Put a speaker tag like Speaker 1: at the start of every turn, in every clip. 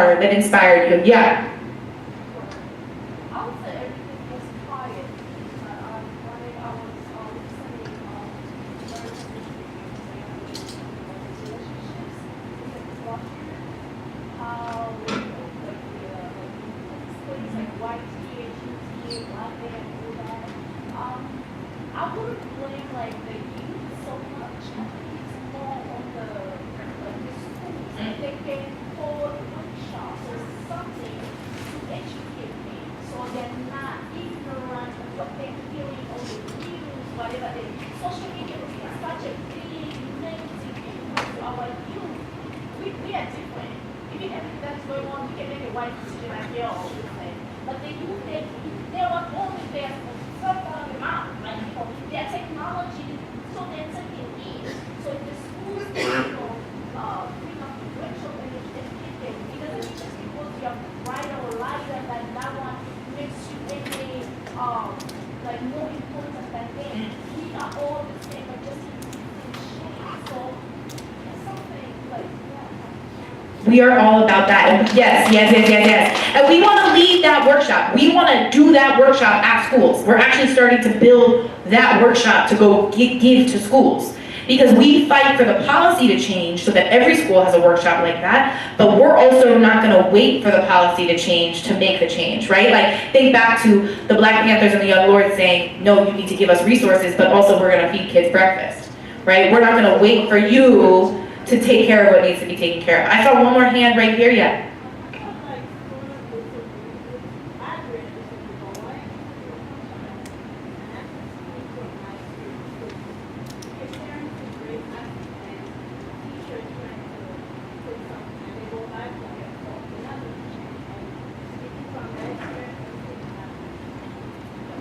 Speaker 1: mentor that inspired you? Yeah.
Speaker 2: I would say everything was quiet. When I was listening, relationships, structure, how displays like white TA, GTA, black man, all that. I wouldn't blame like the youth so much. I think it's more on the schools. They can hold workshops or something to educate them, so they're not ignorant of what they're hearing on the news, whatever they. Social media is such a big negative impact to our youth. We are different. Even everything that's going on, we can make a white decision and hear all this thing. But the youth, they were only there for some amount, like their technology, so they're taking in. So if the schools, bring up racial and educate them, it doesn't mean just because you're brighter or lighter than that one makes you any like more important than them. We are all the same, but just in different shades. So it's something like
Speaker 1: We are all about that. Yes. And we want to lead that workshop. We want to do that workshop at schools. We're actually starting to build that workshop to go give to schools. Because we fight for the policy to change so that every school has a workshop like that, but we're also not going to wait for the policy to change to make the change, right? Like, think back to the Black Panthers and the Young Lords saying, no, you need to give us resources, but also we're going to feed kids breakfast, right? We're not going to wait for you to take care of what needs to be taken care of. I saw one more hand right here, yeah.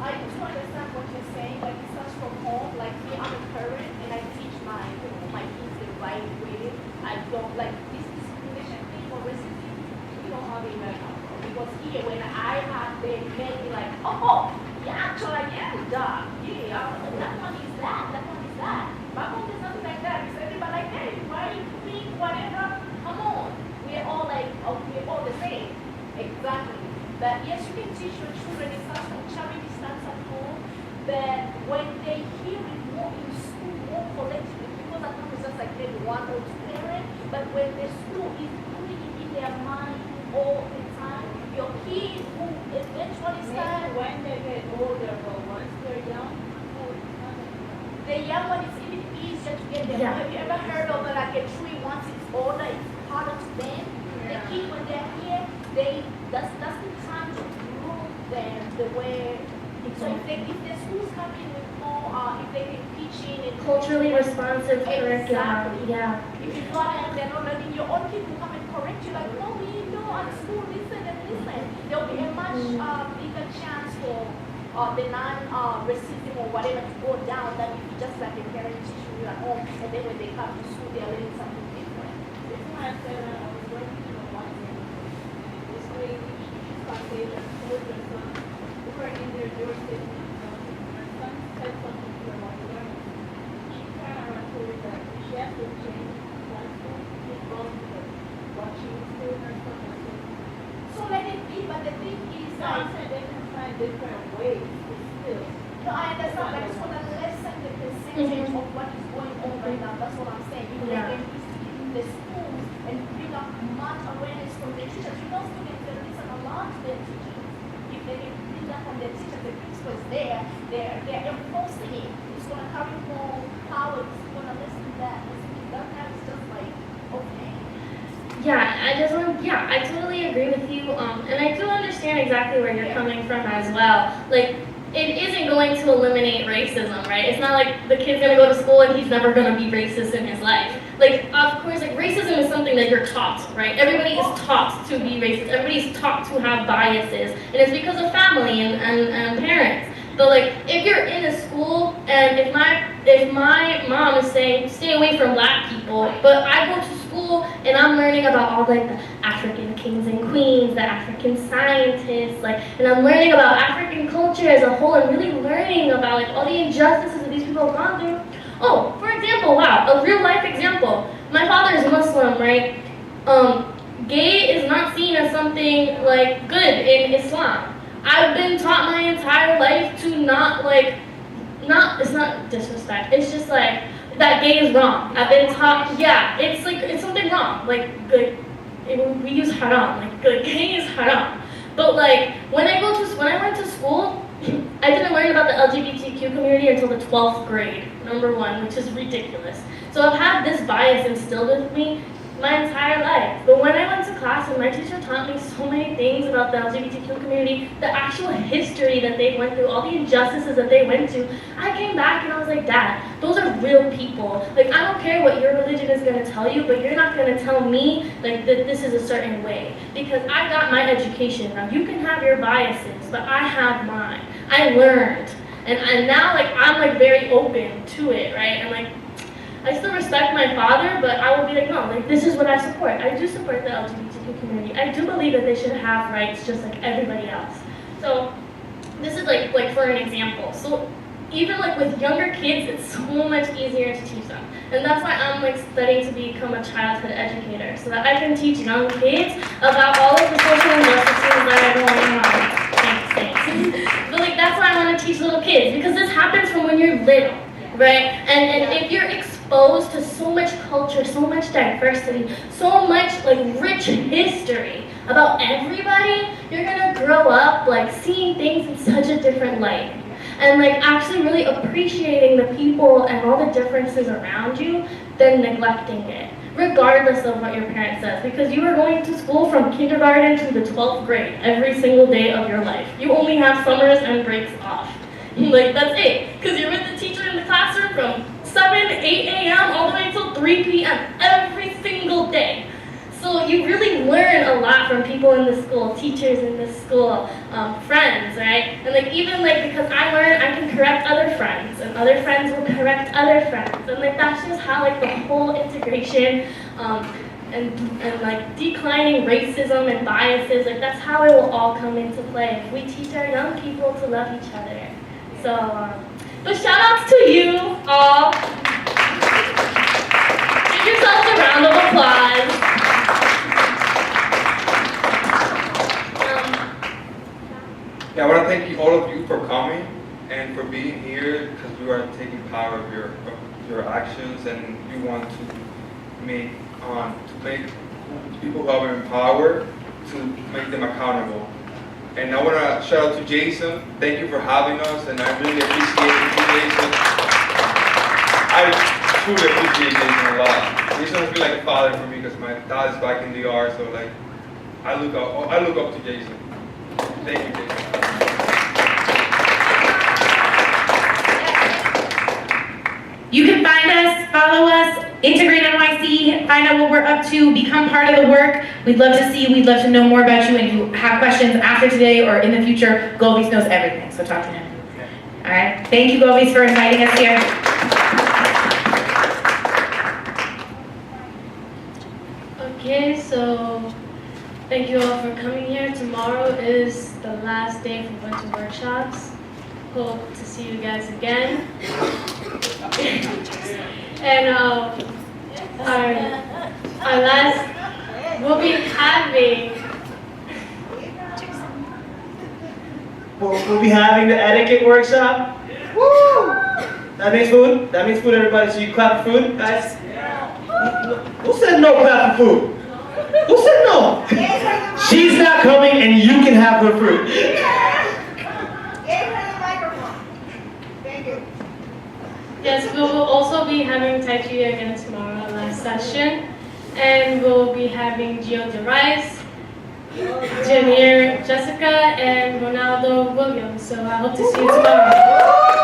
Speaker 2: I do understand what you're saying, like it starts from home. Like me, I'm a parent and I teach my kids the right way. I don't like this discrimination thing or racism. We don't have it right now. Because here when I have them, made me like, oh, yeah, actually I am that. Yeah, that one is that. Back home there's nothing like that. It's everybody like, hey, why you think whatever? Come on. We're all like, we're all the same. Exactly. But yes, you can teach your children. It starts from charity, starts at home. But when they hear it more in school, more collectively, because at home it's just like maybe one or two parents. But when the school is putting it in their mind all the time, your kids who eventually start
Speaker 3: when they get older, but once they're young,
Speaker 2: the young one is even easier to get them.
Speaker 1: Yeah.
Speaker 2: Have you ever heard of like a tree once it's older, it's harder to bend? The kids when they're here, that's the time to groom them the way. So if the schools come in with more, if they can teach in and
Speaker 4: Culturally responsive curriculum.
Speaker 2: Exactly.
Speaker 4: Yeah.
Speaker 2: If you fly and they're not learning, your own kids will come and correct you like, no, we know at school, listen and listen. There'll be a much bigger chance for the non-racism or whatever to go down than if you just like a parent teaching you at home and then when they come to school they're learning something different.
Speaker 3: this is why I said I was working in a one and this lady, she's Caucasian, told her son, we were in their doorstep, her son said something to her while learning. She turned around and told her that she has to change one thing, she's wrong with her. What she was telling her son was saying.
Speaker 2: So let it be, but the thing is
Speaker 3: So I said they can find different ways, but still.
Speaker 2: no, I understand, but it's gonna lessen the percentage of what is going on right now. That's what I'm saying. If they can institute in the schools and bring up much awareness from the teachers, you know, students they listen a lot to their teachers. If they can bring that from their teachers, the principals there, they're enforcing it. It's gonna carry more power. It's gonna listen to that. That time is just like okay.
Speaker 4: I totally agree with you. And I do understand exactly where you're coming from as well. Like, it isn't going to eliminate racism, right? It's not like the kid's gonna go to school and he's never gonna be racist in his life. Like, of course, like racism is something that you're taught, right? Everybody is taught to be racist. Everybody's taught to have biases, and it's because of family and parents. But like, if you're in a school and if my mom is saying stay away from black people, but I go to school and I'm learning about all like the African kings and queens, the African scientists, like, and I'm learning about African culture as a whole and really learning about like all the injustices that these people have gone through. Oh, for example, wow, a real life example. My father is Muslim, right? Gay is not not seen as something like good in Islam. I've been taught my entire life to it's not disrespect, it's just like, that gay is wrong. I've been taught, yeah, it's something wrong. We use haram, gay is haram. But when I went to school, I didn't learn about the LGBTQ community until the 12th grade, number one, which is ridiculous. So I've had this bias instilled with me my entire life. But when I went to class and my teacher taught me so many things about the LGBTQ community, the actual history that they went through, all the injustices that they went to, I came back and I was like, Dad, those are real people. I don't care what your religion is going to tell you, but you're not going to tell me that this is a certain way. Because I got my education. Now you can have your biases, but I have mine. I learned. And now I'm very open to it, right? And I still respect my father, but I will be no, this is what I support. I do support the LGBTQ community. I do believe that they should have rights just like everybody else. So this is like for an example. So even with younger kids, it's so much easier to teach them. And that's why I'm studying to become a childhood educator, so that I can teach young kids about all of the social injustices that are going on. Thanks. But that's why I want to teach little kids, because this happens from when you're little, right? And if you're exposed to so much culture, so much diversity, so much rich history about everybody, you're gonna grow up seeing things in such a different light. And actually really appreciating the people and all the differences around you than neglecting it, regardless of what your parent says. Because you are going to school from kindergarten to the 12th grade every single day of your life. You only have summers and breaks off. That's it. Because you're with the teacher in the classroom from 7, 8 a.m. all the way until 3 p.m. every single day. So you really learn a lot from people in the school, teachers in the school, friends, right? And even because I learn, I can correct other friends, and other friends will correct other friends. And that's just how the whole integration and declining racism and biases, that's how it will all come into play if we teach our young people to love each other. So, but shout outs to you all. Give yourselves a round of applause.
Speaker 5: Yeah, I want to thank all of you for coming and for being here, because you are taking power of your actions, and you want to make people who are empowered to make them accountable. And I want to shout out to Jason. Thank you for having us, and I really appreciate you, Jason. I truly appreciate Jason a lot. Jason has been like a father for me, because my dad is back in the art, so I look up to Jason. Thank you, Jason.
Speaker 1: You can find us, follow us, Integrate NYC, find out what we're up to, become part of the work. We'd love to see you, we'd love to know more about you, and if you have questions after today or in the future, Golvis knows everything, so talk to him. All right, thank you, Golvis, for inviting us here.
Speaker 4: Okay, so thank you all for coming here. Tomorrow is the last day for winter workshops. Hope to see you guys again. And our last, we'll be having the etiquette workshop. Woo! That means food. That means food, everybody. So you clap for food, guys. Who said no clap for food? Who said no? She's not coming, and you can have her fruit. Yes, we will also be having Tai Chi again tomorrow, our last session. And we'll be having Gio DeRice, Janier Jessica, and Ronaldo Williams. So I hope to see you tomorrow.